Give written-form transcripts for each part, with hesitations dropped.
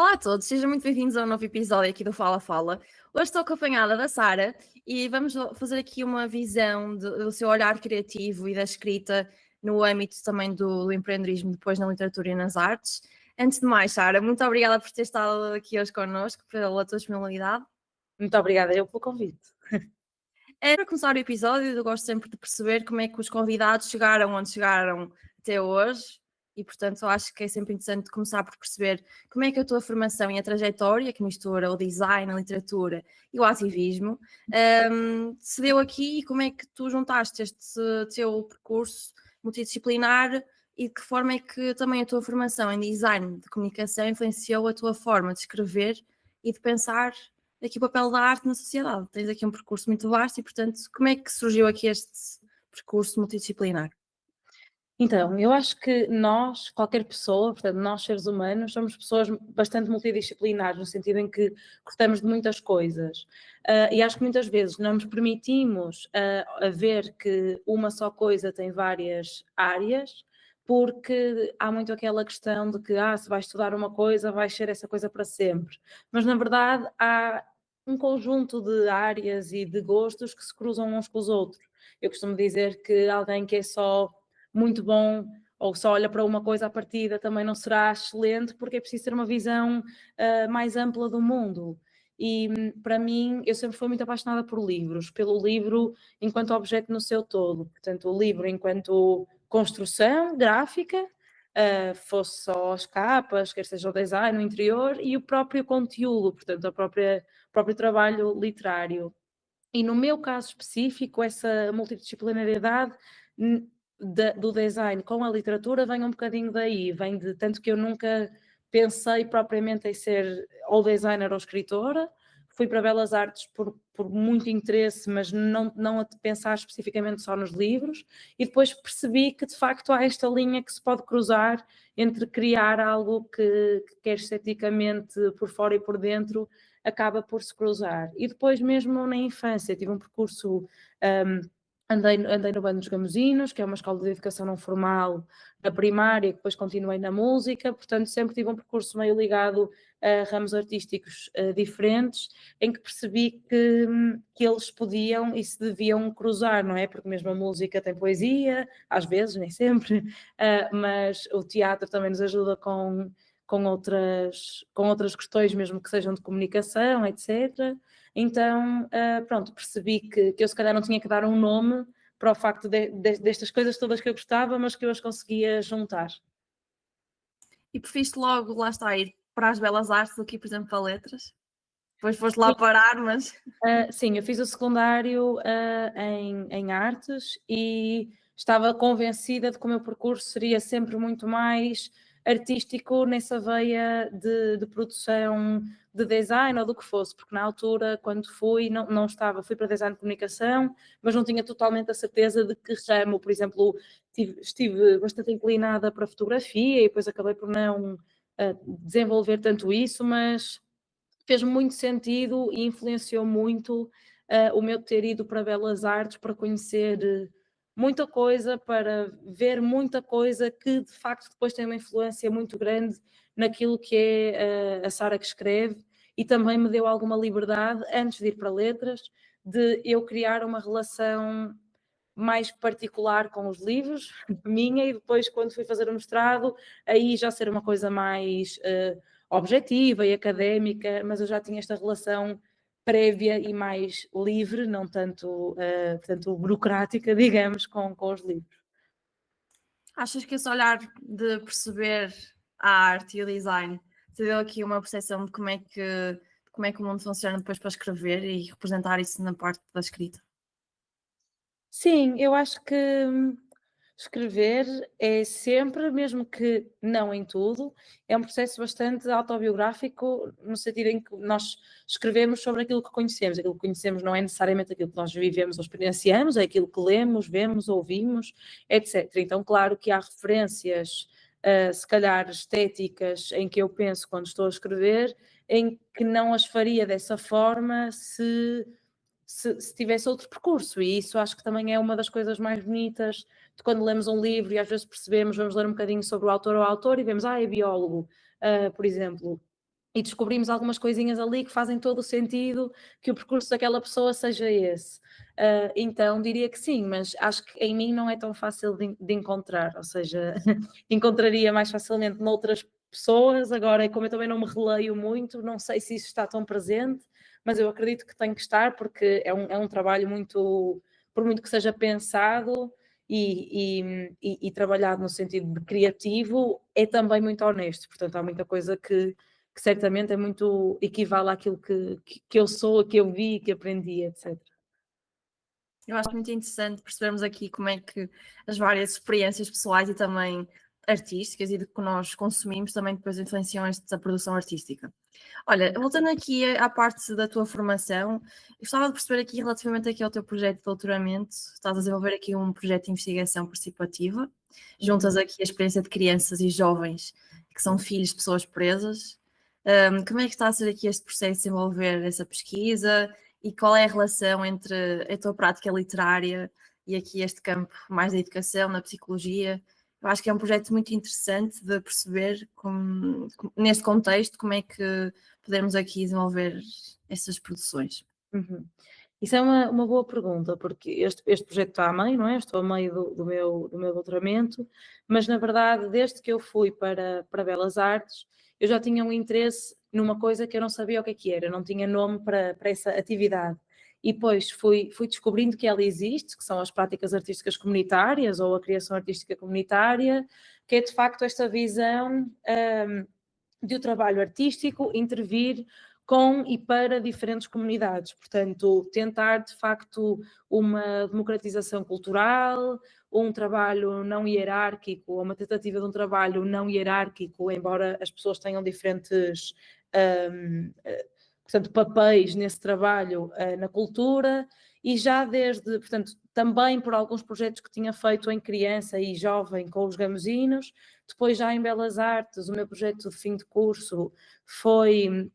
Olá a todos, sejam muito bem-vindos a um novo episódio aqui do Fala Fala. Hoje estou acompanhada da Sara e vamos fazer aqui uma visão do seu olhar criativo e da escrita no âmbito também do empreendedorismo, depois na literatura e nas artes. Antes de mais, Sara, muito obrigada por ter estado aqui hoje connosco, pela tua disponibilidade. Muito obrigada eu pelo convite. Para começar o episódio, eu gosto sempre de perceber como é que os convidados chegaram onde chegaram até hoje e, portanto, eu acho que é sempre interessante começar por perceber como é que a tua formação e a trajetória, que mistura o design, a literatura e o ativismo, se deu aqui e como é que tu juntaste este teu percurso multidisciplinar e de que forma é que também a tua formação em design de comunicação influenciou a tua forma de escrever e de pensar aqui o papel da arte na sociedade. Tens aqui um percurso muito vasto e, portanto, como é que surgiu aqui este percurso multidisciplinar? Então, eu acho que nós, qualquer pessoa, portanto, nós seres humanos, somos pessoas bastante multidisciplinares, no sentido em que gostamos de muitas coisas. E acho que muitas vezes não nos permitimos a ver que uma só coisa tem várias áreas, porque há muito aquela questão de que se vais estudar uma coisa, vais ser essa coisa para sempre. Mas, na verdade, há um conjunto de áreas e de gostos que se cruzam uns com os outros. Eu costumo dizer que alguém que é só muito bom ou só olha para uma coisa à partida também não será excelente, porque é preciso ter uma visão mais ampla do mundo. E para mim, eu sempre fui muito apaixonada por livros, pelo livro enquanto objeto no seu todo. Portanto, o livro enquanto construção gráfica, fosse só as capas, quer seja o design, o interior, e o próprio conteúdo, portanto, o próprio trabalho literário. E no meu caso específico, essa multidisciplinariedade do design com a literatura vem um bocadinho daí, vem de tanto que eu nunca pensei propriamente em ser ou designer ou escritora, fui para Belas Artes por muito interesse, mas não a pensar especificamente só nos livros, e depois percebi que de facto há esta linha que se pode cruzar entre criar algo que quer esteticamente por fora e por dentro, acaba por se cruzar. E depois mesmo na infância tive um percurso, andei no Bando dos Gamusinos, que é uma escola de educação não formal na primária, que depois continuei na música, portanto sempre tive um percurso meio ligado a ramos artísticos diferentes, em que percebi que eles podiam e se deviam cruzar, não é? Porque mesmo a música tem poesia, às vezes, nem sempre, mas o teatro também nos ajuda com outras questões, mesmo que sejam de comunicação, etc. Então, pronto, percebi que eu se calhar não tinha que dar um nome para o facto destas coisas todas que eu gostava, mas que eu as conseguia juntar. E preferiste logo, lá está, ir para as belas artes do que, por exemplo, para letras? Depois foste lá parar, mas... Sim, eu fiz o secundário em artes e estava convencida de que o meu percurso seria sempre muito mais artístico nessa veia de produção de design ou do que fosse, porque na altura, quando fui, não estava, fui para design de comunicação, mas não tinha totalmente a certeza de que ramo, por exemplo, estive bastante inclinada para fotografia e depois acabei por não desenvolver tanto isso, mas fez muito sentido e influenciou muito o meu ter ido para Belas Artes para conhecer muita coisa, para ver muita coisa que de facto depois tem uma influência muito grande naquilo que é a Sara que escreve, e também me deu alguma liberdade, antes de ir para letras, de eu criar uma relação mais particular com os livros, minha, e depois quando fui fazer o mestrado, aí já ser uma coisa mais objetiva e académica, mas eu já tinha esta relação prévia e mais livre, não tanto, portanto, burocrática, digamos, com os livros. Achas que esse olhar de perceber a arte e o design te deu aqui uma percepção de como é que o mundo funciona depois para escrever e representar isso na parte da escrita? Sim, eu acho que escrever é sempre, mesmo que não em tudo, é um processo bastante autobiográfico, no sentido em que nós escrevemos sobre aquilo que conhecemos. Aquilo que conhecemos não é necessariamente aquilo que nós vivemos ou experienciamos, é aquilo que lemos, vemos, ouvimos, etc. Então, claro que há referências, se calhar estéticas, em que eu penso quando estou a escrever, em que não as faria dessa forma se tivesse outro percurso, e isso acho que também é uma das coisas mais bonitas de quando lemos um livro e às vezes percebemos, vamos ler um bocadinho sobre o autor ou a autora e vemos, é biólogo, por exemplo. e descobrimos algumas coisinhas ali que fazem todo o sentido que o percurso daquela pessoa seja esse. Então diria que sim, mas acho que em mim não é tão fácil de encontrar, ou seja, encontraria mais facilmente noutras pessoas. Agora, como eu também não me releio muito, não sei se isso está tão presente, mas eu acredito que tem que estar, porque é um trabalho muito, por muito que seja pensado e trabalhado no sentido de criativo, é também muito honesto, portanto há muita coisa que certamente é muito equivale àquilo que eu sou, que eu vi, que aprendi, etc. Eu acho muito interessante percebermos aqui como é que as várias experiências pessoais e também artísticas e de que nós consumimos também depois influenciam esta produção artística. Olha, voltando aqui à parte da tua formação, eu gostava de perceber aqui relativamente aqui ao teu projeto de doutoramento, estás a desenvolver aqui um projeto de investigação participativa, juntas aqui a experiência de crianças e jovens que são filhos de pessoas presas. Como é que está a ser aqui este processo de desenvolver essa pesquisa e qual é a relação entre a tua prática literária e aqui este campo mais da educação, na psicologia? Eu acho que é um projeto muito interessante de perceber, neste contexto, como é que podemos aqui desenvolver essas produções. Uhum. Isso é uma boa pergunta, porque este projeto está a meio, não é? Estou a meio do meu doutoramento, mas na verdade, desde que eu fui para Belas Artes, eu já tinha um interesse numa coisa que eu não sabia o que era, não tinha nome para essa atividade. E depois fui descobrindo que ela existe, que são as práticas artísticas comunitárias ou a criação artística comunitária, que é de facto esta visão de o trabalho artístico intervir com e para diferentes comunidades, portanto, tentar de facto uma democratização cultural, um trabalho não hierárquico, ou uma tentativa de um trabalho não hierárquico, embora as pessoas tenham diferentes, portanto, papéis nesse trabalho na cultura, e já desde, portanto, também por alguns projetos que tinha feito em criança e jovem com os gamusinos. Depois, já em Belas Artes, o meu projeto de fim de curso foi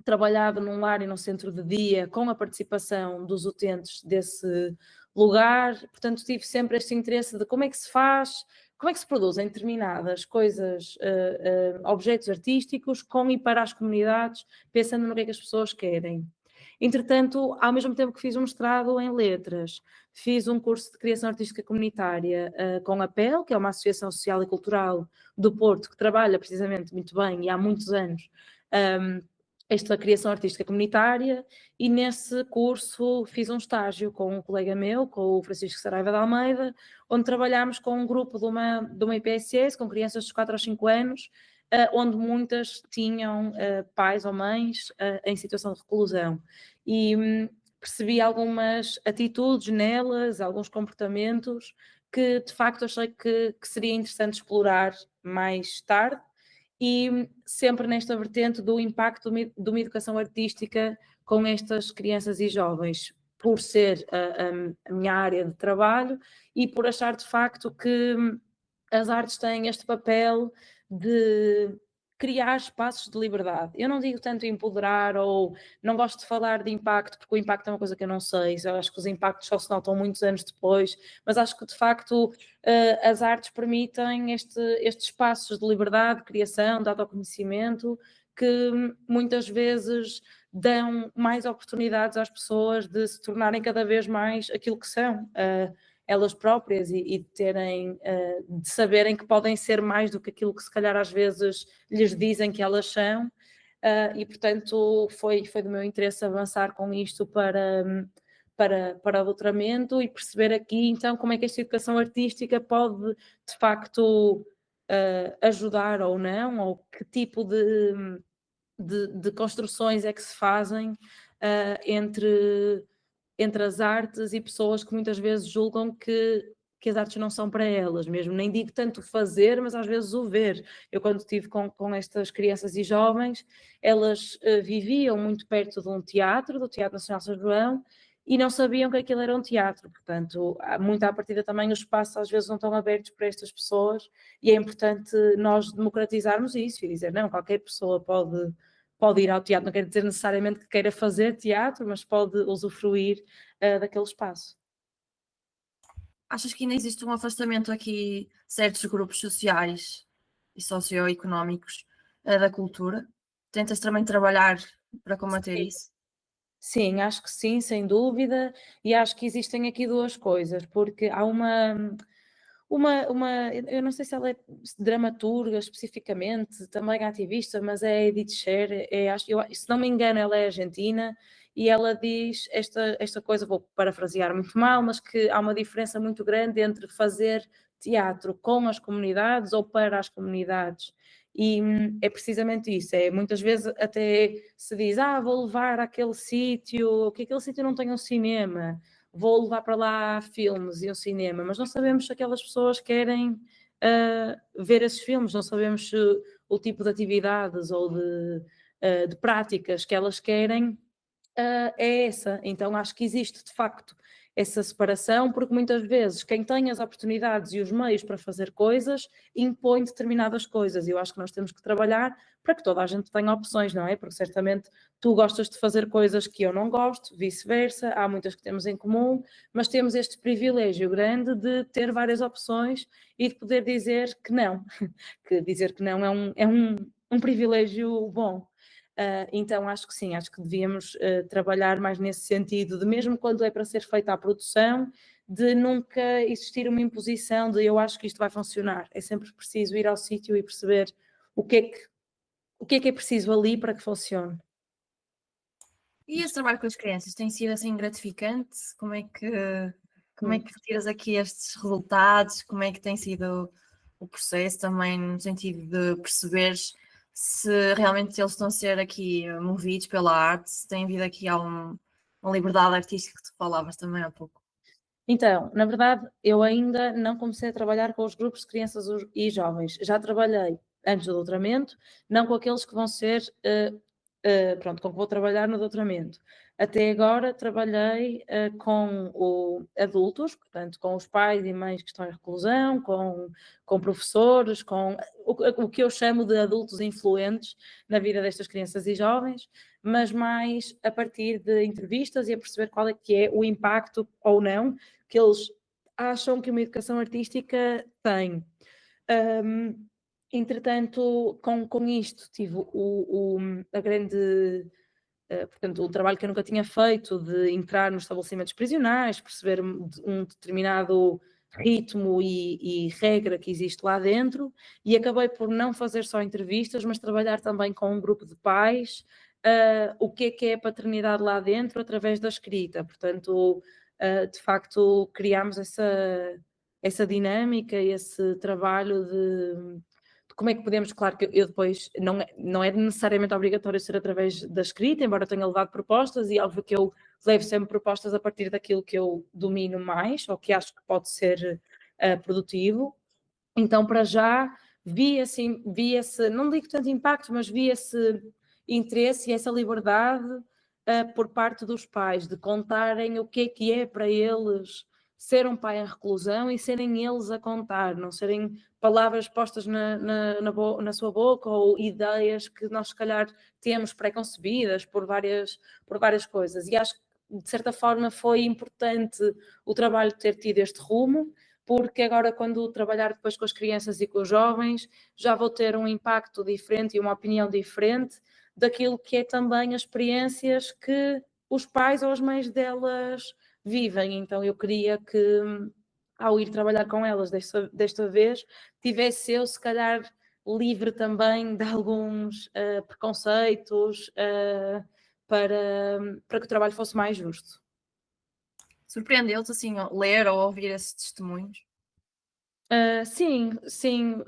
trabalhado num lar e num centro de dia com a participação dos utentes desse lugar. Portanto, tive sempre este interesse de como é que se faz, como é que se produzem determinadas coisas, objetos artísticos com e para as comunidades, pensando no que é que as pessoas querem. Entretanto, ao mesmo tempo que fiz um mestrado em letras, fiz um curso de criação artística comunitária com a PEL, que é uma associação social e cultural do Porto, que trabalha precisamente muito bem e há muitos anos esta criação artística comunitária, e nesse curso fiz um estágio com um colega meu, com o Francisco Saraiva de Almeida, onde trabalhámos com um grupo de uma IPSS, com crianças de 4 aos 5 anos, onde muitas tinham pais ou mães em situação de reclusão. E percebi algumas atitudes nelas, alguns comportamentos que de facto achei que seria interessante explorar mais tarde, e sempre nesta vertente do impacto de uma educação artística com estas crianças e jovens, por ser a minha área de trabalho e por achar de facto que as artes têm este papel de criar espaços de liberdade. Eu não digo tanto empoderar, ou não gosto de falar de impacto, porque o impacto é uma coisa que eu não sei, eu acho que os impactos só se notam muitos anos depois, mas acho que de facto as artes permitem estes espaços de liberdade, de criação, de autoconhecimento, que muitas vezes dão mais oportunidades às pessoas de se tornarem cada vez mais aquilo que são. Elas próprias e de terem, de saberem que podem ser mais do que aquilo que se calhar às vezes lhes dizem que elas são, e portanto foi do meu interesse avançar com isto para o doutoramento e perceber aqui então como é que esta educação artística pode de facto ajudar ou não, ou que tipo de construções é que se fazem entre as artes e pessoas que muitas vezes julgam que as artes não são para elas mesmo. Nem digo tanto fazer, mas às vezes o ver. Eu, quando estive com estas crianças e jovens, elas viviam muito perto de um teatro, do Teatro Nacional São João, e não sabiam que aquilo era um teatro. Portanto, muito à partida também os espaços às vezes não estão abertos para estas pessoas, e é importante nós democratizarmos isso e dizer, não, qualquer pessoa pode ir ao teatro, não quer dizer necessariamente que queira fazer teatro, mas pode usufruir daquele espaço. Achas que ainda existe um afastamento aqui de certos grupos sociais e socioeconómicos da cultura? tentas também trabalhar para combater isso? Sim, acho que sim, sem dúvida, e acho que existem aqui 2 coisas, porque há eu não sei se ela é dramaturga especificamente, também ativista, mas é Edith Sher, se não me engano ela é argentina, e ela diz esta coisa, vou parafrasear muito mal, mas que há uma diferença muito grande entre fazer teatro com as comunidades ou para as comunidades. E é precisamente isso, muitas vezes até se diz, vou levar àquele sítio, que aquele sítio não tem um cinema, vou levar para lá filmes e um cinema, mas não sabemos se aquelas pessoas querem ver esses filmes, não sabemos se o tipo de atividades ou de práticas que elas querem é essa. Então acho que existe de facto essa separação, porque muitas vezes quem tem as oportunidades e os meios para fazer coisas impõe determinadas coisas, e eu acho que nós temos que trabalhar para que toda a gente tenha opções, não é? Porque certamente tu gostas de fazer coisas que eu não gosto, vice-versa, há muitas que temos em comum, mas temos este privilégio grande de ter várias opções e de poder dizer que não, que dizer que não é um privilégio bom. Então acho que sim, acho que devíamos trabalhar mais nesse sentido, de mesmo quando é para ser feita a produção, de nunca existir uma imposição de eu acho que isto vai funcionar. É sempre preciso ir ao sítio e perceber o que é preciso ali para que funcione. E esse trabalho com as crianças tem sido assim gratificante? Como é que tiras aqui estes resultados? Como é que tem sido o processo também no sentido de perceberes se realmente eles estão a ser aqui movidos pela arte, se tem havido aqui uma liberdade artística que tu falavas também há pouco? Então, na verdade, eu ainda não comecei a trabalhar com os grupos de crianças e jovens. Já trabalhei antes do doutoramento, não com aqueles que vão ser, pronto, com que vou trabalhar no doutoramento. Até agora trabalhei com adultos, portanto, com os pais e mães que estão em reclusão, com professores, com o que eu chamo de adultos influentes na vida destas crianças e jovens, mas mais a partir de entrevistas e a perceber qual é que é o impacto ou não que eles acham que uma educação artística tem. Entretanto, com isto tive a grande, portanto, o trabalho que eu nunca tinha feito de entrar nos estabelecimentos prisionais, perceber um determinado ritmo e regra que existe lá dentro, e acabei por não fazer só entrevistas, mas trabalhar também com um grupo de pais, o que é a paternidade lá dentro através da escrita. Portanto, de facto, criámos essa dinâmica, esse trabalho de como é que podemos, claro que eu depois, não é necessariamente obrigatório ser através da escrita, embora eu tenha levado propostas, e óbvio que eu levo sempre propostas a partir daquilo que eu domino mais, ou que acho que pode ser produtivo. Então, para já, vi esse, não digo tanto impacto, mas vi esse interesse e essa liberdade por parte dos pais, de contarem o que é para eles ser um pai em reclusão e serem eles a contar, não serem palavras postas na sua boca ou ideias que nós se calhar temos pré-concebidas por várias coisas. E acho que, de certa forma, foi importante o trabalho ter tido este rumo, porque agora quando trabalhar depois com as crianças e com os jovens, já vou ter um impacto diferente e uma opinião diferente daquilo que é também as experiências que os pais ou as mães delas vivem. Então eu queria que, ao ir trabalhar com elas desta vez, tivesse eu, se calhar, livre também de alguns preconceitos para que o trabalho fosse mais justo. Surpreendeu-te assim ler ou ouvir esses testemunhos? Sim, sim,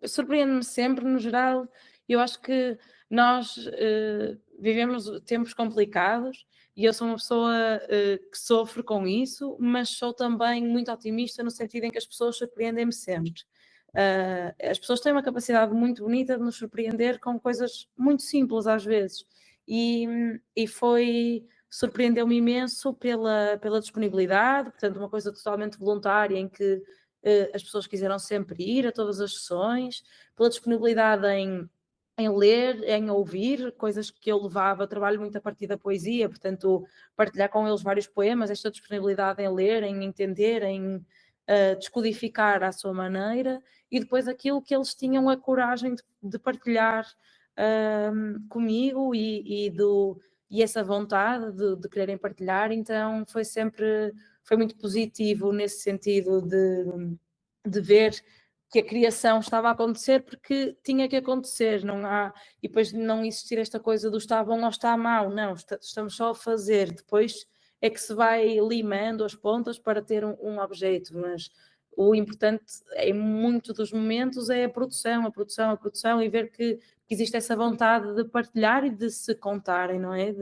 surpreende-me sempre, no geral. Eu acho que nós vivemos tempos complicados e eu sou uma pessoa que sofre com isso, mas sou também muito otimista no sentido em que as pessoas surpreendem-me sempre. As pessoas têm uma capacidade muito bonita de nos surpreender com coisas muito simples às vezes, e surpreendeu-me imenso pela disponibilidade, portanto, uma coisa totalmente voluntária em que as pessoas quiseram sempre ir a todas as sessões, pela disponibilidade em ler, em ouvir, coisas que eu levava, trabalho muito a partir da poesia, portanto, partilhar com eles vários poemas, esta disponibilidade em ler, em entender, em descodificar à sua maneira, e depois aquilo que eles tinham a coragem de partilhar comigo e essa vontade de quererem partilhar, então foi muito positivo nesse sentido de ver que a criação estava a acontecer porque tinha que acontecer, não há, e depois não existir esta coisa do está bom ou está mau, não, estamos só a fazer, depois é que se vai limando as pontas para ter um objeto, mas o importante em muito dos momentos é a produção e ver que existe essa vontade de partilhar e de se contarem, não é?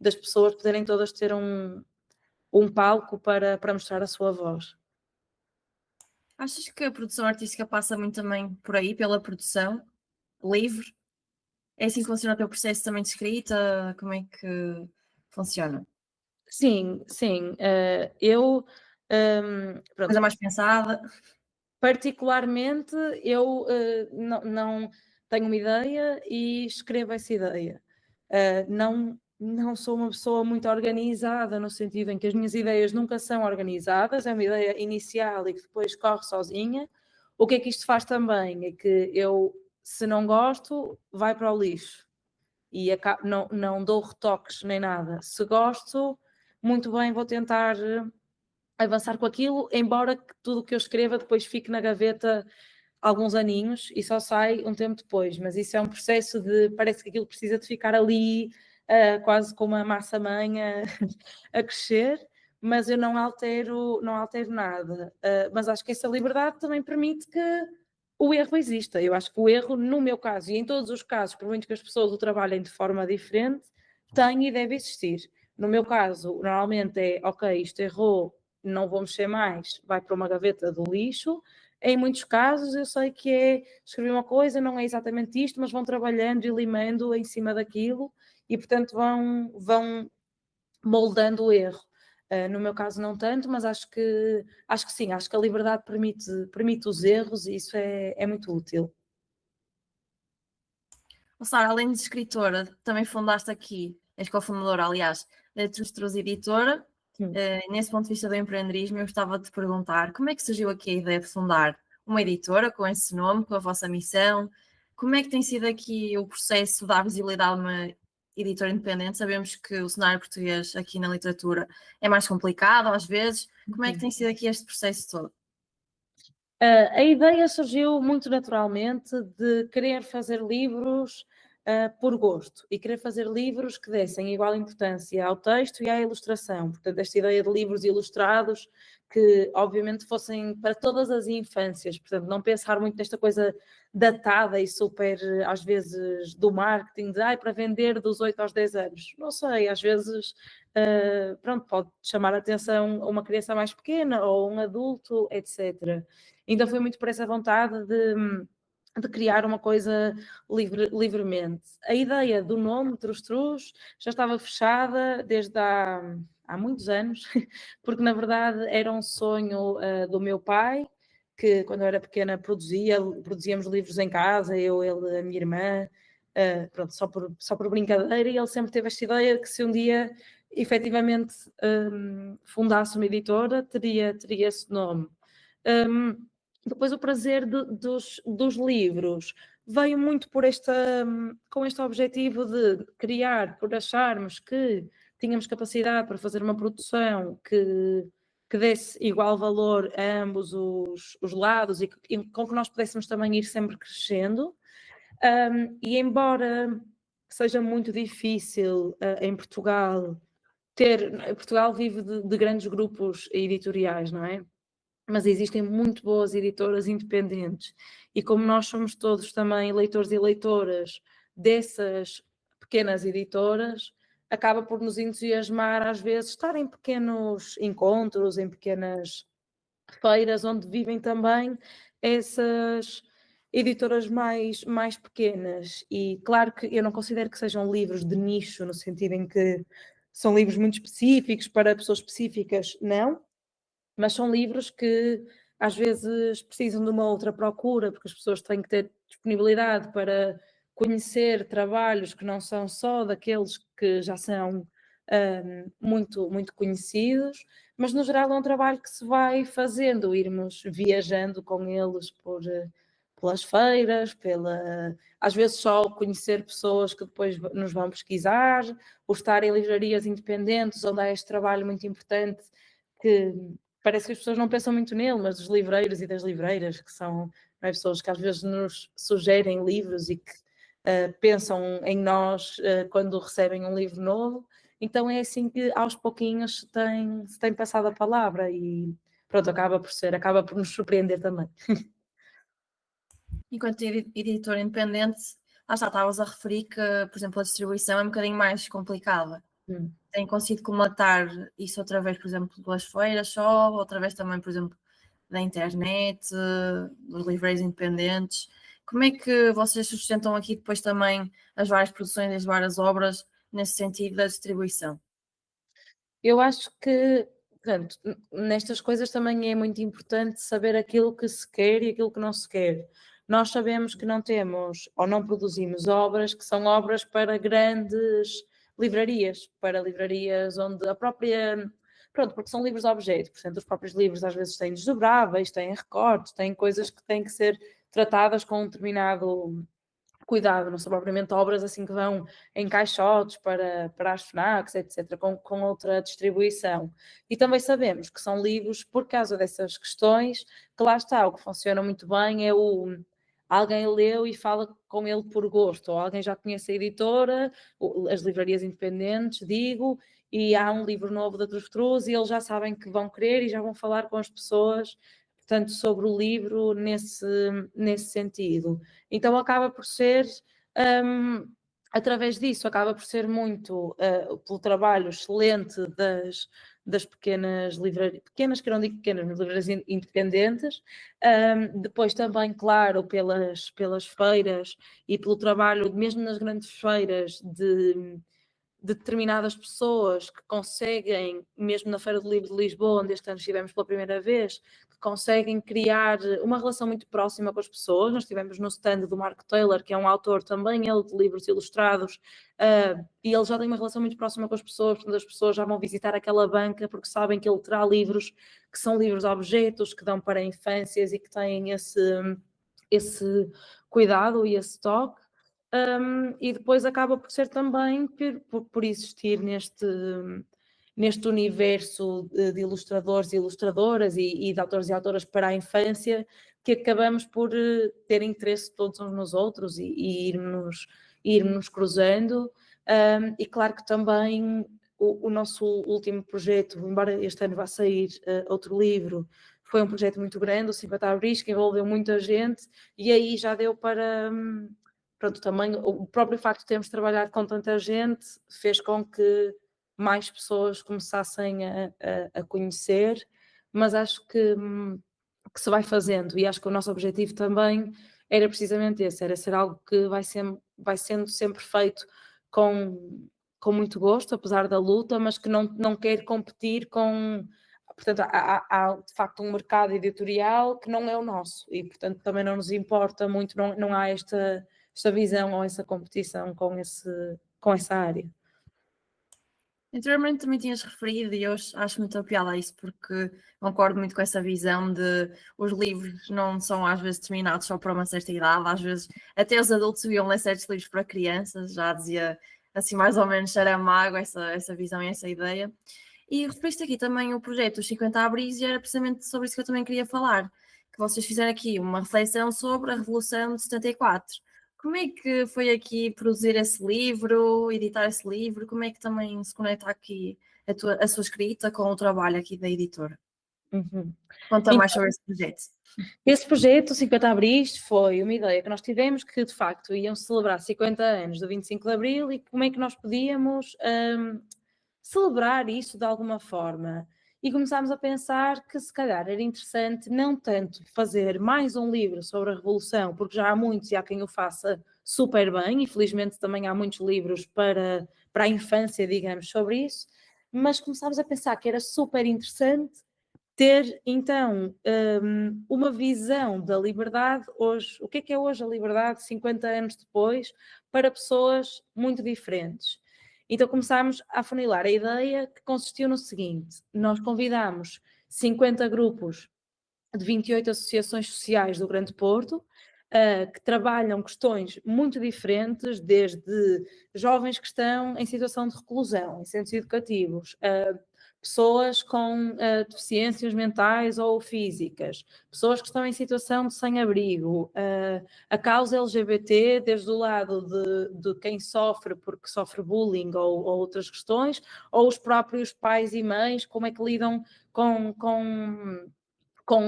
Das pessoas poderem todas ter um palco para mostrar a sua voz. Achas que a produção artística passa muito também por aí, pela produção livre? É assim que funciona o teu processo também de escrita? Como é que funciona? Sim, sim. Eu, pronto, Coisa mais pensada? particularmente, eu não tenho uma ideia e escrevo essa ideia. Não sou uma pessoa muito organizada, no sentido em que as minhas ideias nunca são organizadas, é uma ideia inicial e que depois corre sozinha. O que é que isto faz também? É que eu, se não gosto, vai para o lixo e não dou retoques nem nada. Se gosto, muito bem, vou tentar avançar com aquilo, embora que tudo o que eu escreva depois fique na gaveta alguns aninhos e só sai um tempo depois, mas isso é um processo parece que aquilo precisa de ficar ali quase como uma massa-mãe a crescer, mas eu não altero nada. Mas acho que essa liberdade também permite que o erro exista. Eu acho que o erro, no meu caso e em todos os casos, por muito que as pessoas o trabalhem de forma diferente, tem e deve existir. No meu caso, normalmente é, ok, isto errou, não vou mexer mais, vai para uma gaveta do lixo. Em muitos casos eu sei que escrever uma coisa, não é exatamente isto, mas vão trabalhando e limando em cima daquilo e, portanto, vão moldando o erro. No meu caso não tanto, mas acho que sim, acho que a liberdade permite os erros e isso é muito útil. Sara, além de escritora, também fundaste aqui, és cofundadora, aliás, da Trus Editora. Nesse ponto de vista do empreendedorismo, eu gostava de te perguntar como é que surgiu aqui a ideia de fundar uma editora com esse nome, com a vossa missão? Como é que tem sido aqui o processo de dar visibilidade a uma editora independente? Sabemos que o cenário português aqui na literatura é mais complicado às vezes. Como é que tem sido aqui este processo todo? A ideia surgiu muito naturalmente de querer fazer livros por gosto e querer fazer livros que dessem igual importância ao texto e à ilustração. Portanto, esta ideia de livros ilustrados que, obviamente, fossem para todas as infâncias. Portanto, não pensar muito nesta coisa datada e super, às vezes, do marketing, de para vender dos 8 aos 10 anos. Não sei, às vezes, pronto, pode chamar a atenção a uma criança mais pequena ou um adulto, etc. Então foi muito por essa vontade de criar uma coisa livremente. A ideia do nome Trus Trus já estava fechada desde há muitos anos, porque na verdade era um sonho do meu pai, que quando eu era pequena produzíamos livros em casa, eu, ele, a minha irmã, pronto, só por brincadeira, e ele sempre teve esta ideia de que se um dia efetivamente fundasse uma editora, teria esse nome. Depois o prazer dos livros veio muito com este objetivo de criar, por acharmos que tínhamos capacidade para fazer uma produção que desse igual valor a ambos os lados e com que nós pudéssemos também ir sempre crescendo. E embora seja muito difícil em Portugal Portugal vive de grandes grupos editoriais, não é? Mas existem muito boas editoras independentes e como nós somos todos também leitores e leitoras dessas pequenas editoras, acaba por nos entusiasmar às vezes estar em pequenos encontros, em pequenas feiras onde vivem também essas editoras mais pequenas. E claro que eu não considero que sejam livros de nicho, no sentido em que são livros muito específicos para pessoas específicas, não, mas são livros que às vezes precisam de uma outra procura, porque as pessoas têm que ter disponibilidade para conhecer trabalhos que não são só daqueles que já são muito conhecidos, mas no geral é um trabalho que se vai fazendo, irmos viajando com eles pelas feiras, às vezes só conhecer pessoas que depois nos vão pesquisar, o estar em livrarias independentes, onde há este trabalho muito importante que parece que as pessoas não pensam muito nele, mas dos livreiros e das livreiras, que são, não é, pessoas que às vezes nos sugerem livros e que pensam em nós quando recebem um livro novo. Então é assim que aos pouquinhos se tem passado a palavra e pronto, acaba por nos surpreender também. Enquanto editor independente, lá está, estavas a referir que, por exemplo, a distribuição é um bocadinho mais complicada. Tem conseguido colmatar isso através, por exemplo, das feiras só, ou através também, por exemplo, da internet, dos livreiros independentes. Como é que vocês sustentam aqui depois também as várias produções, as várias obras, nesse sentido da distribuição? Eu acho que, portanto, nestas coisas também é muito importante saber aquilo que se quer e aquilo que não se quer. Nós sabemos que não temos ou não produzimos obras que são obras para grandes livrarias, para livrarias onde a própria. Pronto, porque são livros de objeto, portanto, os próprios livros às vezes têm desdobráveis, têm recortes, têm coisas que têm que ser tratadas com um determinado cuidado, não são propriamente obras assim que vão em caixotes para as FNACs, etc., com outra distribuição. E também sabemos que são livros, por causa dessas questões, que lá está, o que funciona muito bem é alguém leu e fala com ele por gosto, ou alguém já conhece a editora, as livrarias independentes, digo, e há um livro novo da Trus e eles já sabem que vão querer e já vão falar com as pessoas, portanto, sobre o livro nesse sentido. Então acaba por ser, através disso, acaba por ser muito pelo trabalho excelente das pequenas livrarias, pequenas, que eu não digo pequenas, mas livrarias independentes, depois também, claro, pelas feiras e pelo trabalho, mesmo nas grandes feiras, de determinadas pessoas que conseguem, mesmo na Feira do Livro de Lisboa, onde este ano estivemos pela primeira vez, que conseguem criar uma relação muito próxima com as pessoas. Nós estivemos no stand do Mark Taylor, que é um autor também, ele de livros ilustrados, e ele já tem uma relação muito próxima com as pessoas, portanto as pessoas já vão visitar aquela banca porque sabem que ele terá livros que são livros objetos, que dão para infâncias e que têm esse cuidado e esse toque. E depois acaba por ser também por existir neste universo de ilustradores e ilustradoras e de autores e autoras para a infância, que acabamos por ter interesse todos uns nos outros e irmos cruzando. E claro que também o nosso último projeto, embora este ano vá sair outro livro, foi um projeto muito grande, o 50 Abris, que envolveu muita gente, e aí já deu para... Pronto, também o próprio facto de termos trabalhado com tanta gente fez com que mais pessoas começassem a conhecer, mas acho que se vai fazendo, e acho que o nosso objetivo também era precisamente esse, era ser algo que vai sendo sempre feito com muito gosto, apesar da luta, mas que não quer competir com... Portanto, há de facto um mercado editorial que não é o nosso, e portanto também não nos importa muito, não há esta visão ou essa competição com essa área. Anteriormente também tinhas referido, e eu acho muito piada a isso, porque concordo muito com essa visão de os livros não são às vezes determinados só para uma certa idade, às vezes até os adultos deviam ler certos livros para crianças, já dizia assim mais ou menos Saramago, essa visão e essa ideia. E referiste aqui também o projeto Os 50 Abris, e era precisamente sobre isso que eu também queria falar, que vocês fizeram aqui uma reflexão sobre a Revolução de 74. Como é que foi aqui produzir esse livro, editar esse livro? Como é que também se conecta aqui a sua escrita com o trabalho aqui da editora? Uhum. Conta mais sobre esse projeto. Esse projeto, 50 Abris, foi uma ideia que nós tivemos, que de facto iam celebrar 50 anos do 25 de Abril, e como é que nós podíamos celebrar isso de alguma forma. E começámos a pensar que se calhar era interessante não tanto fazer mais um livro sobre a Revolução, porque já há muitos e há quem o faça super bem, e felizmente também há muitos livros para a infância, digamos, sobre isso, mas começámos a pensar que era super interessante ter então uma visão da liberdade hoje, o que é hoje a liberdade 50 anos depois, para pessoas muito diferentes. Então começámos a afunilar a ideia, que consistiu no seguinte: nós convidámos 50 grupos de 28 associações sociais do Grande Porto, que trabalham questões muito diferentes, desde jovens que estão em situação de reclusão, em centros educativos, pessoas com deficiências mentais ou físicas, pessoas que estão em situação de sem-abrigo, a causa LGBT, desde o lado de quem sofre porque sofre bullying ou outras questões, ou os próprios pais e mães, como é que lidam com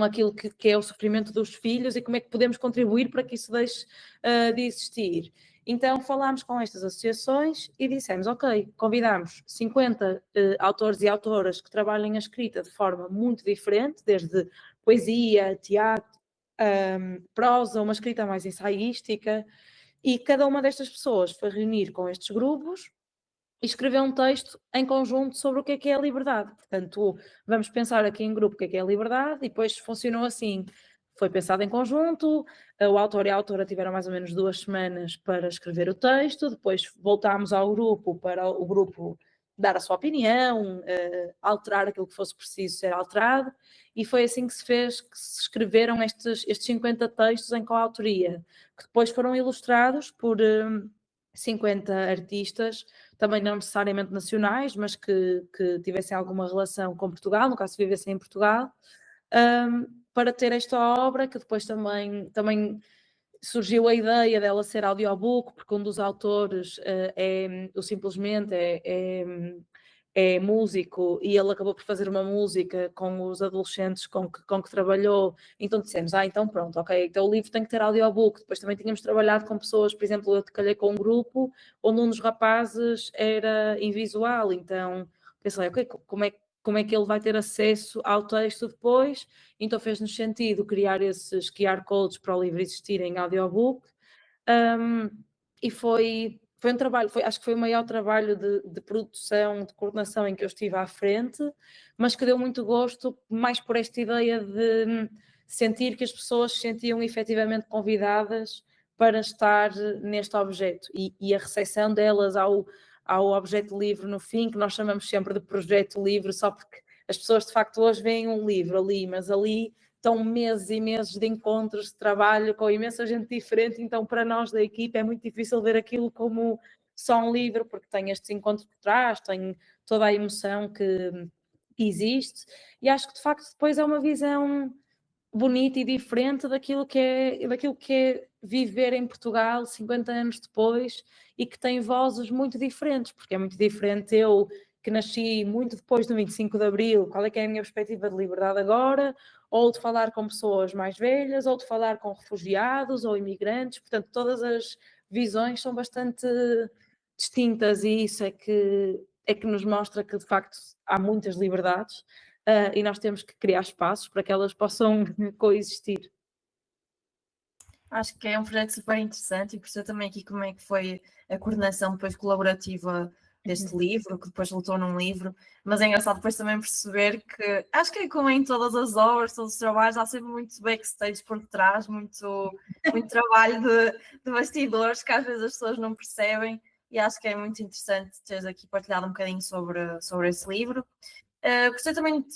aquilo que é o sofrimento dos filhos e como é que podemos contribuir para que isso deixe de existir. Então falámos com estas associações e dissemos, ok, convidámos 50 autores e autoras que trabalhem a escrita de forma muito diferente, desde poesia, teatro, prosa, uma escrita mais ensaística, e cada uma destas pessoas foi reunir com estes grupos e escrever um texto em conjunto sobre o que é a liberdade. Portanto, vamos pensar aqui em grupo o que é a liberdade, e depois funcionou assim. Foi pensado em conjunto, o autor e a autora tiveram mais ou menos 2 semanas para escrever o texto, depois voltámos ao grupo para o grupo dar a sua opinião, alterar aquilo que fosse preciso ser alterado, e foi assim que se fez, que se escreveram estes 50 textos em coautoria, que depois foram ilustrados por 50 artistas, também não necessariamente nacionais, mas que tivessem alguma relação com Portugal, no caso vivessem em Portugal, para ter esta obra, que depois também surgiu a ideia dela ser audiobook, porque um dos autores simplesmente é músico, e ele acabou por fazer uma música com os adolescentes com que trabalhou, então dissemos, então pronto, ok, então o livro tem que ter audiobook. Depois também tínhamos trabalhado com pessoas, por exemplo, eu calhei com um grupo onde um dos rapazes era invisual, então pensei, ok, como é que ele vai ter acesso ao texto depois? Então fez-nos sentido criar esses QR codes para o livro existir em audiobook, e foi um trabalho, acho que foi o maior trabalho de produção, de coordenação em que eu estive à frente, mas que deu muito gosto, mais por esta ideia de sentir que as pessoas se sentiam efetivamente convidadas para estar neste objeto, e a recepção delas ao objeto livre no fim, que nós chamamos sempre de projeto livre, só porque as pessoas de facto hoje veem um livro ali, mas ali estão meses e meses de encontros, de trabalho com imensa gente diferente, então para nós da equipe é muito difícil ver aquilo como só um livro, porque tem estes encontros por trás, tem toda a emoção que existe, e acho que de facto depois é uma visão bonita e diferente daquilo que é viver em Portugal 50 anos depois, e que tem vozes muito diferentes, porque é muito diferente eu, que nasci muito depois do 25 de Abril, qual é que é a minha perspectiva de liberdade agora, ou de falar com pessoas mais velhas, ou de falar com refugiados ou imigrantes, portanto todas as visões são bastante distintas, e isso é que nos mostra que de facto há muitas liberdades, e nós temos que criar espaços para que elas possam coexistir. Acho que é um projeto super interessante, e perceber também aqui como é que foi a coordenação depois colaborativa deste livro, que depois lutou num livro, mas é engraçado depois também perceber que, acho que é como em todas as obras, todos os trabalhos, há sempre muito backstage por detrás, muito trabalho de bastidores que às vezes as pessoas não percebem, e acho que é muito interessante teres aqui partilhado um bocadinho sobre esse livro. Gostei também de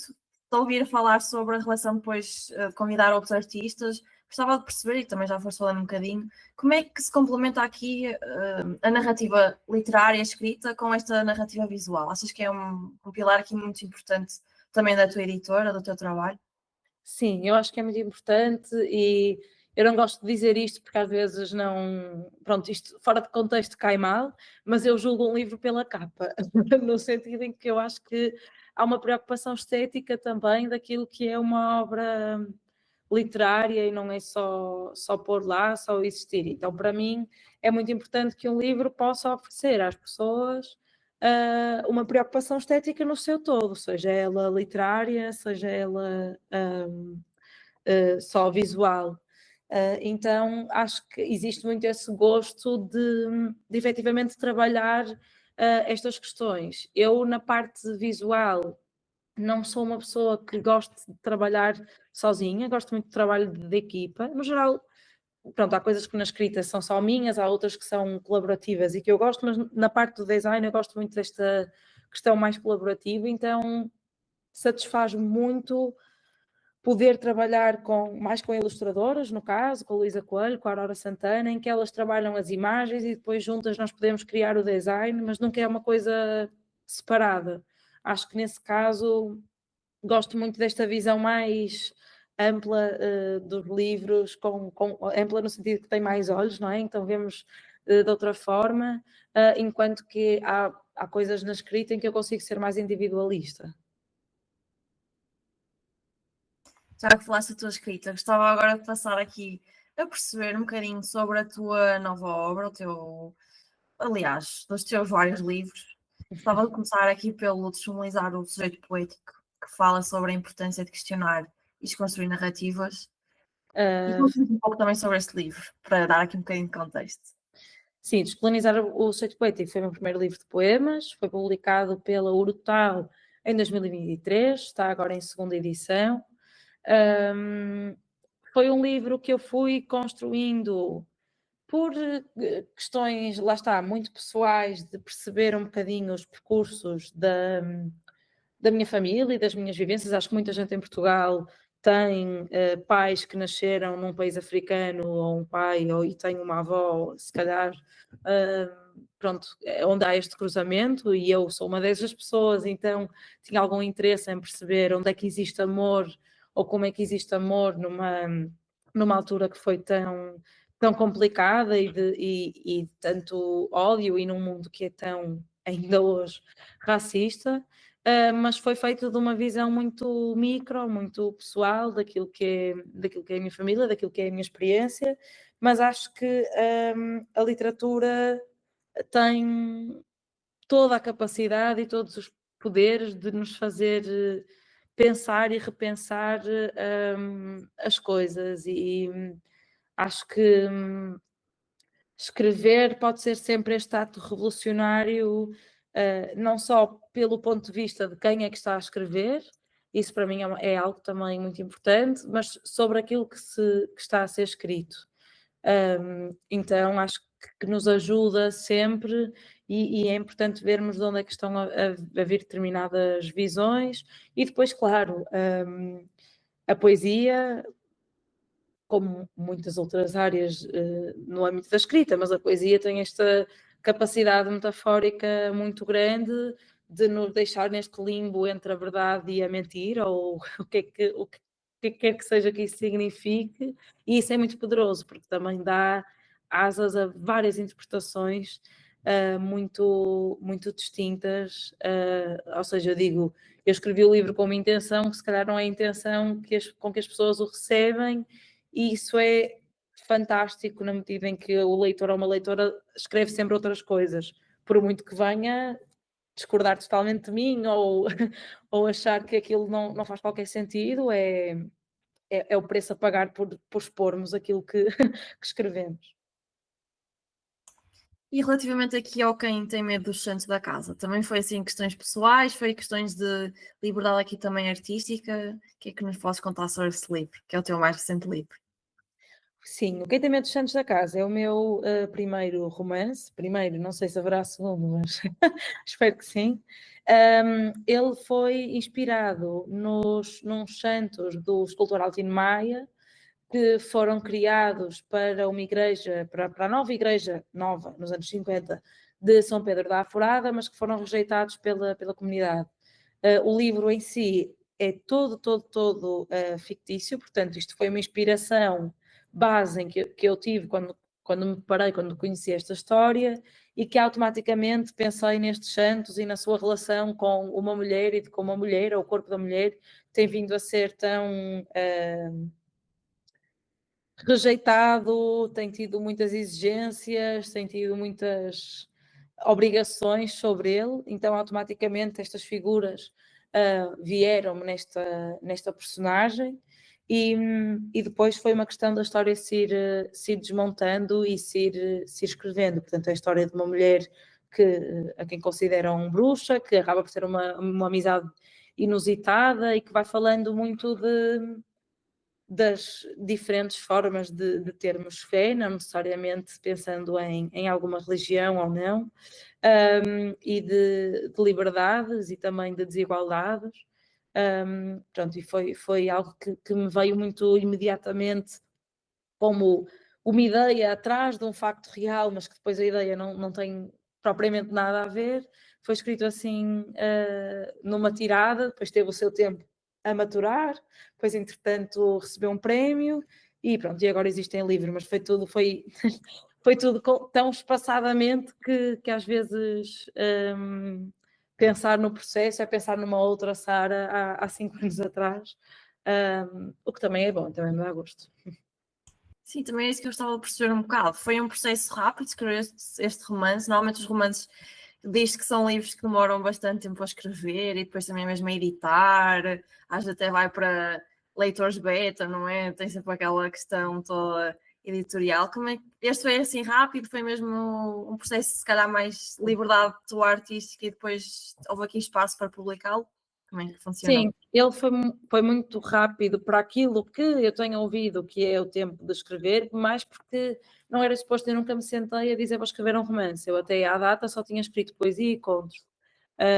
ouvir falar sobre a relação depois de convidar outros artistas. Gostava de perceber, e também já foste falando um bocadinho, como é que se complementa aqui a narrativa literária escrita com esta narrativa visual? Achas que é um pilar aqui muito importante também da tua editora, do teu trabalho? Sim, eu acho que é muito importante, e eu não gosto de dizer isto porque às vezes não... Pronto, isto fora de contexto cai mal, mas eu julgo um livro pela capa, no sentido em que eu acho que há uma preocupação estética também daquilo que é uma obra literária, e não é só pôr lá, só existir. Então, para mim, é muito importante que um livro possa oferecer às pessoas uma preocupação estética no seu todo, seja ela literária, seja ela só visual. Então, acho que existe muito esse gosto de efetivamente trabalhar estas questões. Eu, na parte visual, não sou uma pessoa que goste de trabalhar sozinha, gosto muito de trabalho de equipa. No geral, pronto, há coisas que na escrita são só minhas, há outras que são colaborativas e que eu gosto, mas na parte do design eu gosto muito desta questão mais colaborativa, então satisfaz-me muito poder trabalhar mais com ilustradoras, no caso, com a Luísa Coelho, com a Aurora Santana, em que elas trabalham as imagens e depois juntas nós podemos criar o design, mas nunca é uma coisa separada. Acho que nesse caso gosto muito desta visão mais ampla dos livros, ampla no sentido que tem mais olhos, não é? Então vemos de outra forma, enquanto que há coisas na escrita em que eu consigo ser mais individualista. Já que falaste da tua escrita, gostava agora de passar aqui a perceber um bocadinho sobre a tua nova obra, aliás, dos teus vários livros. Gostava de começar aqui pelo desformalizar o sujeito poético, que fala sobre a importância de questionar e desconstruir narrativas. E conta um pouco também sobre este livro, para dar aqui um bocadinho de contexto. Sim, Descolonizar o Sujeito Poético foi o meu primeiro livro de poemas, foi publicado pela Urutau em 2023, está agora em segunda edição. Foi um livro que eu fui construindo por questões, lá está, muito pessoais, de perceber um bocadinho os percursos da minha família e das minhas vivências. Acho que muita gente em Portugal tem pais que nasceram num país africano, ou um pai, e tem uma avó, se calhar, pronto, onde há este cruzamento, e eu sou uma dessas pessoas, então tinha algum interesse em perceber onde é que existe amor, ou como é que existe amor numa altura que foi tão complicada e tanto ódio, e num mundo que é tão, ainda hoje, racista. Mas foi feito de uma visão muito micro, muito pessoal, daquilo que é a minha família, daquilo que é a minha experiência, mas acho que a literatura tem toda a capacidade e todos os poderes de nos fazer pensar e repensar as coisas, e acho que escrever pode ser sempre este ato revolucionário, não só pelo ponto de vista de quem é que está a escrever, isso para mim é algo também muito importante, mas sobre aquilo que está a ser escrito. Então acho que nos ajuda sempre, e é importante vermos de onde é que estão a vir determinadas visões, e depois, claro, a poesia, como muitas outras áreas no âmbito da escrita, mas a poesia tem esta capacidade metafórica muito grande de nos deixar neste limbo entre a verdade e a mentira, ou o que quer que seja que isso signifique, e isso é muito poderoso, porque também dá asas a várias interpretações muito distintas, ou seja, eu escrevi o livro com uma intenção que se calhar não é a intenção com que as pessoas o recebem, e isso é fantástico na medida em que o leitor ou uma leitora escreve sempre outras coisas, por muito que venha discordar totalmente de mim, ou achar que aquilo não faz qualquer sentido, é o preço a pagar por expormos aquilo que escrevemos. E relativamente aqui ao Quem Tem Medo dos Santos da Casa, também foi assim questões pessoais, foi questões de liberdade aqui também artística? O que é que nos podes contar sobre esse livro, que é o teu mais recente livro? Sim, o Quem Tem Medo dos Santos da Casa é o meu primeiro romance. Primeiro, não sei se haverá segundo, mas espero que sim. Ele foi inspirado nos santos do escultor Altino Maia, que foram criados para uma igreja, para a nova igreja, nova, nos anos 50, de São Pedro da Alforada, mas que foram rejeitados pela comunidade. O livro em si é todo fictício, portanto, isto foi uma inspiração base que eu tive quando me deparei, quando conheci esta história, e que automaticamente pensei nestes santos e na sua relação com uma mulher, e de como a mulher, ou o corpo da mulher, tem vindo a ser tão rejeitado, tem tido muitas exigências, tem tido muitas obrigações sobre ele, então automaticamente estas figuras vieram-me nesta personagem, e depois foi uma questão da história se ir desmontando e se ir escrevendo. Portanto, é a história de uma mulher a quem consideram bruxa, que acaba por ser uma amizade inusitada, e que vai falando muito das diferentes formas de termos fé, não necessariamente pensando em alguma religião ou não, e de liberdades e também de desigualdades. Pronto, e foi algo que me veio muito imediatamente como uma ideia atrás de um facto real, mas que depois a ideia não tem propriamente nada a ver. Foi escrito assim numa tirada, depois teve o seu tempo a maturar, depois entretanto recebeu um prémio e pronto, e agora existem livros, mas foi tudo tão espaçadamente que às vezes pensar no processo é pensar numa outra Sara há 5 anos atrás, o que também é bom, também me dá gosto. Sim, também é isso que eu estava a perceber um bocado. Foi um processo rápido escrever este romance. Normalmente os romances diz que são livros que demoram bastante tempo a escrever e depois também mesmo a editar. Às vezes até vai para leitores beta, não é? Tem sempre aquela questão toda editorial. Como é que este foi assim rápido? Foi mesmo um processo, se calhar, mais liberdade tua artística e depois houve aqui espaço para publicá-lo? Como é que funcionou? Sim, ele foi muito rápido para aquilo que eu tenho ouvido, que é o tempo de escrever, mais porque não era suposto, eu nunca me sentei a dizer vou escrever um romance. Eu até à data só tinha escrito poesia e contos.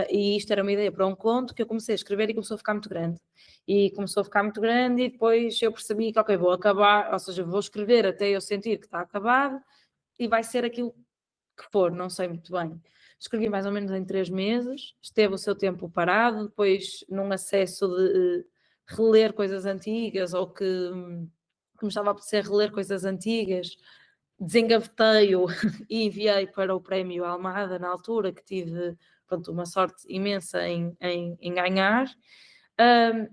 E isto era uma ideia para um conto que eu comecei a escrever e começou a ficar muito grande. E começou a ficar muito grande e depois eu percebi que, ok, vou acabar, ou seja, vou escrever até eu sentir que está acabado e vai ser aquilo que for, não sei muito bem. Escrevi mais ou menos em 3 meses, esteve o seu tempo parado, depois num acesso de reler coisas antigas ou que me estava a apetecer reler coisas antigas, desengavetei-o e enviei para o prémio Almada na altura, que tive pronto, uma sorte imensa em ganhar.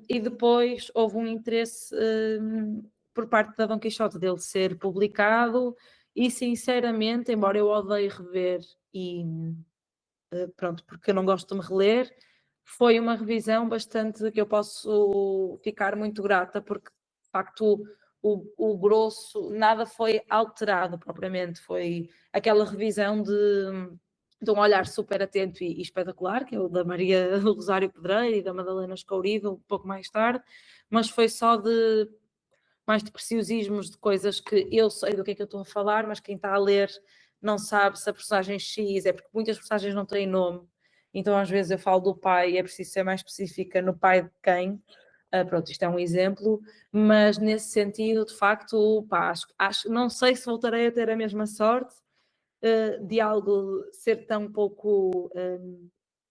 E depois houve um interesse por parte da Dom Quixote dele ser publicado e sinceramente, embora eu odeie rever e pronto, porque eu não gosto de me reler, foi uma revisão bastante que eu posso ficar muito grata, porque de facto o grosso, nada foi alterado propriamente, foi aquela revisão de um olhar super atento e espetacular, que é o da Maria do Rosário Pedreira e da Madalena Escourido, um pouco mais tarde, mas foi só mais de preciosismos, de coisas que eu sei do que é que eu estou a falar, mas quem está a ler não sabe se a personagem X é porque muitas personagens não têm nome, então às vezes eu falo do pai e é preciso ser mais específica no pai de quem. Pronto, isto é um exemplo, mas nesse sentido, de facto, pá, não sei se voltarei a ter a mesma sorte de algo ser tão pouco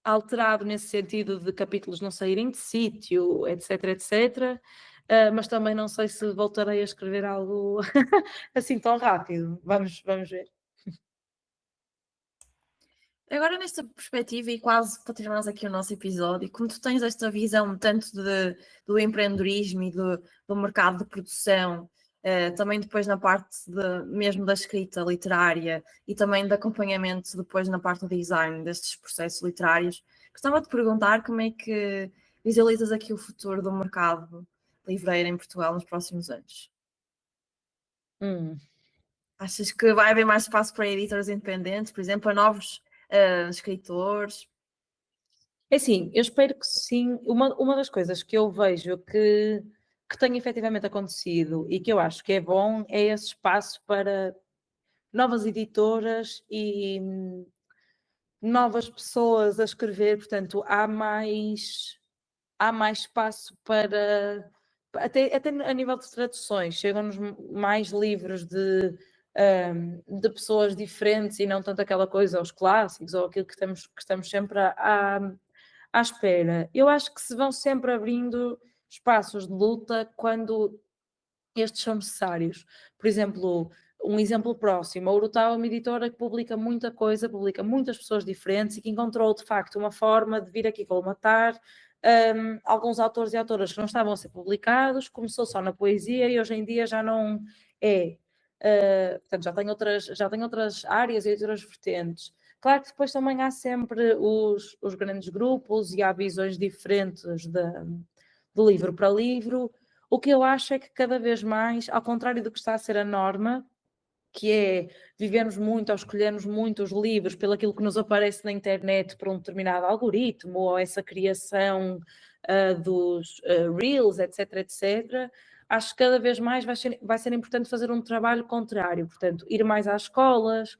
alterado nesse sentido de capítulos não saírem de sítio, etc, etc. Mas também não sei se voltarei a escrever algo assim tão rápido. Vamos ver. Agora, nesta perspectiva, e quase para terminarmos aqui o nosso episódio, como tu tens esta visão tanto do empreendedorismo e do mercado de produção, também depois na parte mesmo da escrita literária e também de acompanhamento depois na parte do design destes processos literários, gostava de perguntar como é que visualizas aqui o futuro do mercado livreiro em Portugal nos próximos anos? Achas que vai haver mais espaço para editores independentes, por exemplo, a novos escritores? É assim, eu espero que sim. Uma das coisas que eu vejo que tem efetivamente acontecido e que eu acho que é bom é esse espaço para novas editoras e novas pessoas a escrever, portanto, há mais espaço para até a nível de traduções, chegam-nos mais livros de pessoas diferentes e não tanto aquela coisa, os clássicos ou aquilo que estamos sempre à espera. Eu acho que se vão sempre abrindo espaços de luta quando estes são necessários. Por exemplo, um exemplo próximo, a Urutau é uma editora que publica muita coisa, publica muitas pessoas diferentes e que encontrou de facto uma forma de vir aqui colmatar alguns autores e autoras que não estavam a ser publicados, começou só na poesia e hoje em dia já não é. Portanto, já tem outras áreas e outras vertentes. Claro que depois também há sempre os grandes grupos e há visões diferentes de livro para livro. O que eu acho é que cada vez mais, ao contrário do que está a ser a norma, que é vivermos muito ou escolhermos muito os livros pelo aquilo que nos aparece na internet por um determinado algoritmo ou essa criação dos Reels, etc, etc, acho que cada vez mais vai ser importante fazer um trabalho contrário, portanto, ir mais às escolas,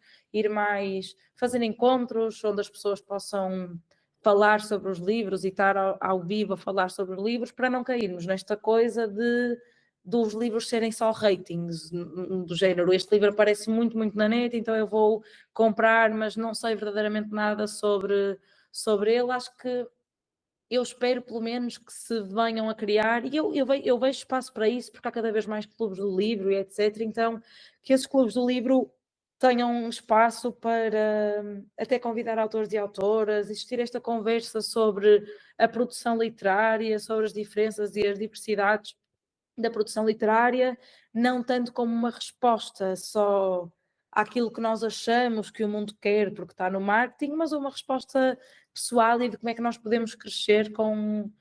fazer encontros onde as pessoas possam falar sobre os livros e estar ao vivo a falar sobre os livros, para não cairmos nesta coisa dos livros serem só ratings, do género, este livro aparece muito, muito na net, então eu vou comprar, mas não sei verdadeiramente nada sobre ele. Acho que eu espero pelo menos que se venham a criar, e eu vejo espaço para isso, porque há cada vez mais clubes do livro e etc. Então, que esses clubes do livro tenham um espaço para até convidar autores e autoras, existir esta conversa sobre a produção literária, sobre as diferenças e as diversidades da produção literária, não tanto como uma resposta só àquilo que nós achamos que o mundo quer porque está no marketing, mas uma resposta pessoal e de como é que nós podemos crescer com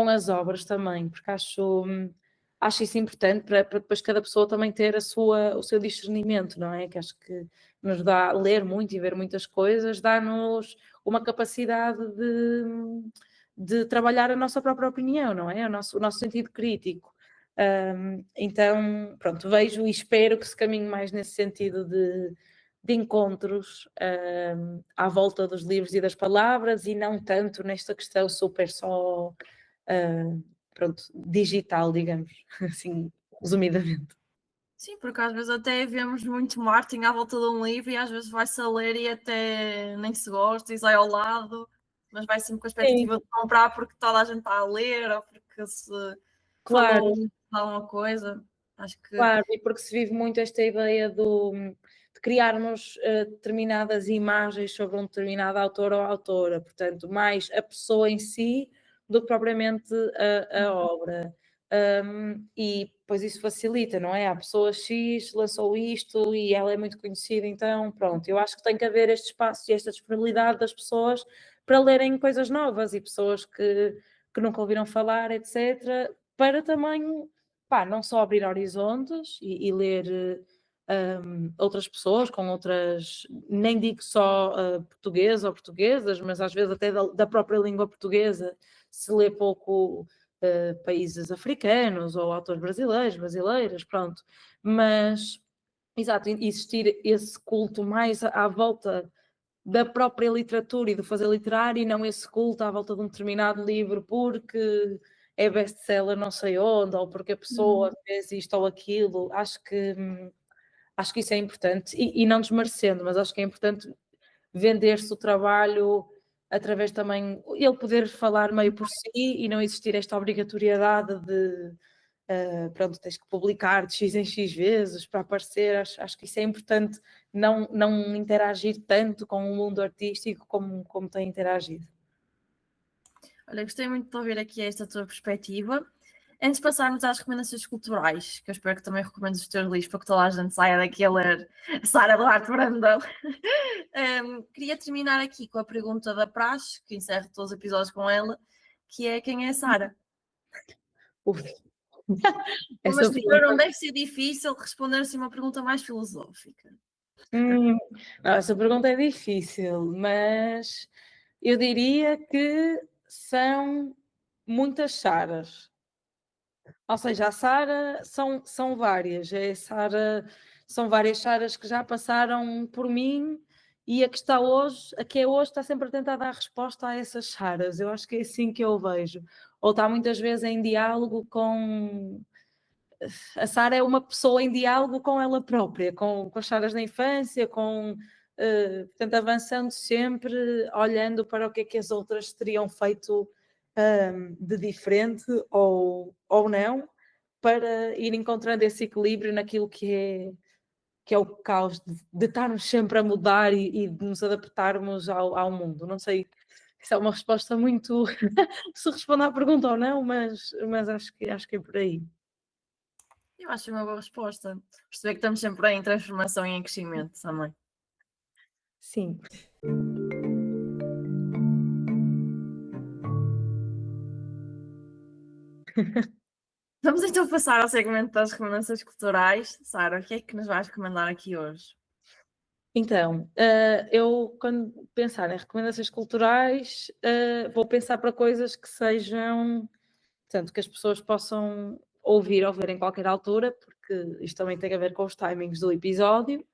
as obras também, porque acho isso importante para depois cada pessoa também ter o seu discernimento, não é? Que acho que nos dá, ler muito e ver muitas coisas, dá-nos uma capacidade de trabalhar a nossa própria opinião, não é? O nosso sentido crítico. Então, pronto, vejo e espero que se caminhe mais nesse sentido de encontros à volta dos livros e das palavras, e não tanto nesta questão super só pronto, digital, digamos, assim, resumidamente. Sim, porque às vezes até vemos muito marketing à volta de um livro e às vezes vai-se a ler e até nem se gosta e sai ao lado, mas vai sempre com a Sim, expectativa de comprar porque toda a gente está a ler ou porque se falou claro. muito de alguma coisa. Acho que Claro, e porque se vive muito esta ideia de criarmos determinadas imagens sobre um determinado autor ou autora, portanto, mais a pessoa em si do que propriamente a obra. E depois isso facilita, não é? A pessoa X lançou isto e ela é muito conhecida, então pronto, eu acho que tem que haver este espaço e esta disponibilidade das pessoas para lerem coisas novas e pessoas que nunca ouviram falar, etc., para também pá, não só abrir horizontes e ler outras pessoas com outras, nem digo só português ou portuguesas, mas às vezes até da própria língua portuguesa se lê pouco países africanos ou autores brasileiros, brasileiras, pronto. Mas, exato, existir esse culto mais à volta da própria literatura e do fazer literário, e não esse culto à volta de um determinado livro porque é best-seller não sei onde, ou porque a pessoa fez isto ou aquilo. Acho que isso é importante, e não desmerecendo, mas acho que é importante vender-se o trabalho através também, ele poder falar meio por si e não existir esta obrigatoriedade de pronto, tens que publicar de X em X vezes para aparecer. Acho que isso é importante, não interagir tanto com o mundo artístico como tem interagido. olha, gostei muito de ouvir aqui esta tua perspectiva. Antes de passarmos às recomendações culturais, que eu espero que também recomendes os teus livros para que toda a gente saia daqui a ler Sara Duarte Brandão, queria terminar aqui com a pergunta da Praxe, que encerro todos os episódios com ela, que é: quem é a Sara? Uf. Uma Essa escritora não pergunta, deve ser difícil responder assim uma pergunta mais filosófica. essa pergunta é difícil, mas eu diria que são muitas Saras. Ou seja, a Sara são várias. São várias Saras que já passaram por mim, e a que está hoje, a que é hoje, está sempre a tentar dar resposta a essas Saras. Eu acho que é assim que eu vejo. Ou está muitas vezes em diálogo com. A Sara é uma pessoa em diálogo com ela própria, com as Saras da infância, portanto, avançando sempre, olhando para o que é que as outras teriam feito de diferente ou não, para ir encontrando esse equilíbrio naquilo que é o caos de estarmos sempre a mudar e de nos adaptarmos ao mundo. Não sei se é uma resposta muito se responde à pergunta ou não, mas acho que é por aí. Eu acho uma boa resposta. Perceber que estamos sempre em transformação e em crescimento também. Sim. Vamos então passar ao segmento das recomendações culturais. Sara, o que é que nos vais recomendar aqui hoje? Então, eu quando pensar em recomendações culturais, vou pensar para coisas que sejam, portanto, que as pessoas possam ouvir ou ver em qualquer altura, porque isto também tem a ver com os timings do episódio,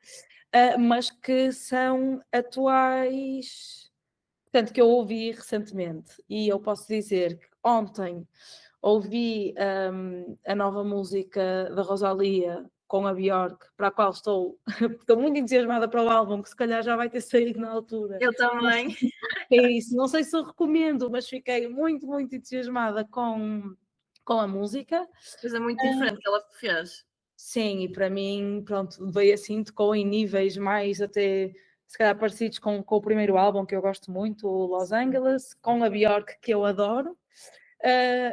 mas que são atuais, Portanto, que eu ouvi recentemente, e eu posso dizer que ontem ouvi a nova música da Rosalía com a Björk, para a qual estou muito entusiasmada para o álbum, que se calhar já vai ter saído na altura. Eu também. É isso, não sei se eu recomendo, mas fiquei muito, muito entusiasmada com a música. Coisa muito diferente que ela fez. Sim, e para mim, pronto, veio assim, tocou em níveis mais até, se calhar, parecidos com o primeiro álbum, que eu gosto muito, o Los Angeles, com a Björk, que eu adoro,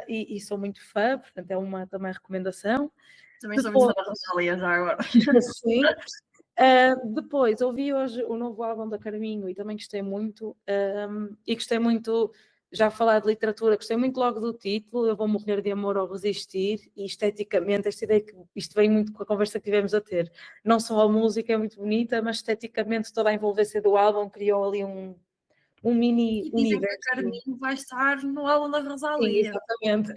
e sou muito fã, portanto é uma também recomendação. Também sou muito fã da Rosalía já agora. Sim. Depois, ouvi hoje o novo álbum da Carminho e também gostei muito, e gostei muito, já falar de literatura, gostei muito logo do título, Eu Vou Morrer de Amor ou Resistir, e esteticamente, esta ideia que isto vem muito com a conversa que tivemos a ter, não só a música é muito bonita, mas esteticamente toda a envolvência do álbum criou ali um mini E dizem universo. que a Carminho vai estar no álbum da Sim, Rosalía. exatamente.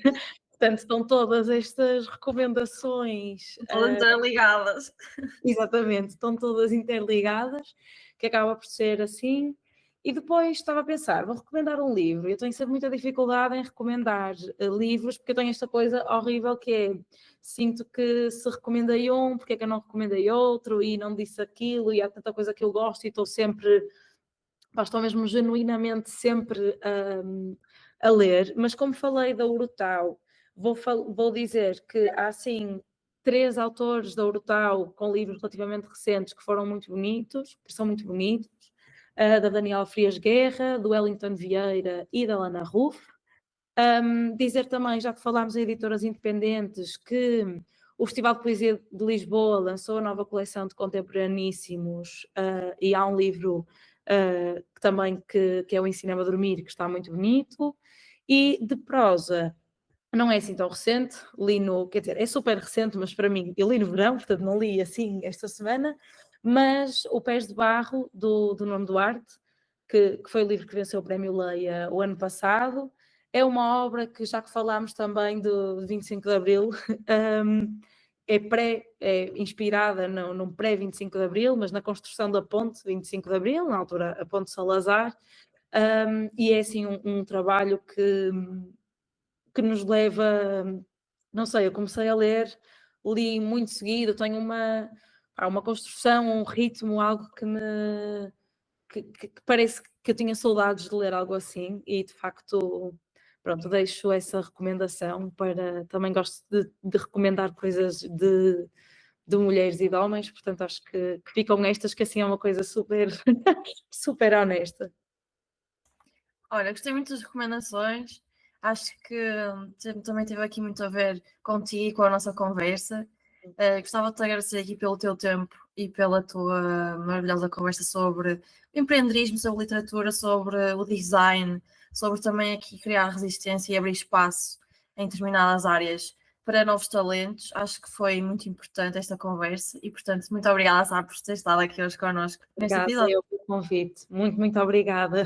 Portanto, estão todas estas recomendações Todas interligadas. exatamente, estão todas interligadas, que acaba por ser assim. E depois estava a pensar, vou recomendar um livro. Eu tenho sempre muita dificuldade em recomendar livros, porque eu tenho esta coisa horrível que é, sinto que se recomendei um, porque é que eu não recomendei outro, e não disse aquilo, e há tanta coisa que eu gosto, e estou sempre, estou mesmo genuinamente sempre a ler. Mas como falei da Urutau, vou dizer que há assim 3 autores da Urutau com livros relativamente recentes que foram muito bonitos, que são muito bonitos, da Daniela Frias Guerra, do Wellington Vieira e da Lana Ruff. Dizer também, já que falámos em editoras independentes, que o Festival de Poesia de Lisboa lançou a nova coleção de contemporaníssimos, e há um livro também que é o Ensina-me a Dormir, que está muito bonito, e de prosa não é assim tão recente, li quer dizer, é super recente, mas para mim, eu li no verão, portanto não li assim esta semana, mas O Pés de Barro, do Nuno Duarte, que foi o livro que venceu o Prémio Leia o ano passado, é uma obra que, já que falámos também do 25 de Abril, é inspirada num pré-25 de Abril, mas na construção da ponte 25 de Abril, na altura a ponte Salazar, e é assim um trabalho que nos leva, não sei, eu comecei a ler, li muito seguido, tenho uma construção, um ritmo, algo que parece que eu tinha saudades de ler algo assim, e de facto, pronto, deixo essa recomendação também gosto de recomendar coisas de mulheres e de homens, portanto acho que ficam estas, que assim é uma coisa super, super honesta. Olha, gostei muito das recomendações. Acho que também teve aqui muito a ver contigo, com a nossa conversa. Gostava de te agradecer aqui pelo teu tempo e pela tua maravilhosa conversa sobre o empreendedorismo, sobre literatura, sobre o design, sobre também aqui criar resistência e abrir espaço em determinadas áreas para novos talentos. Acho que foi muito importante esta conversa e, portanto, muito obrigada, Sara, por ter estado aqui hoje connosco neste Obrigada episódio. eu pelo convite. Muito, muito obrigada.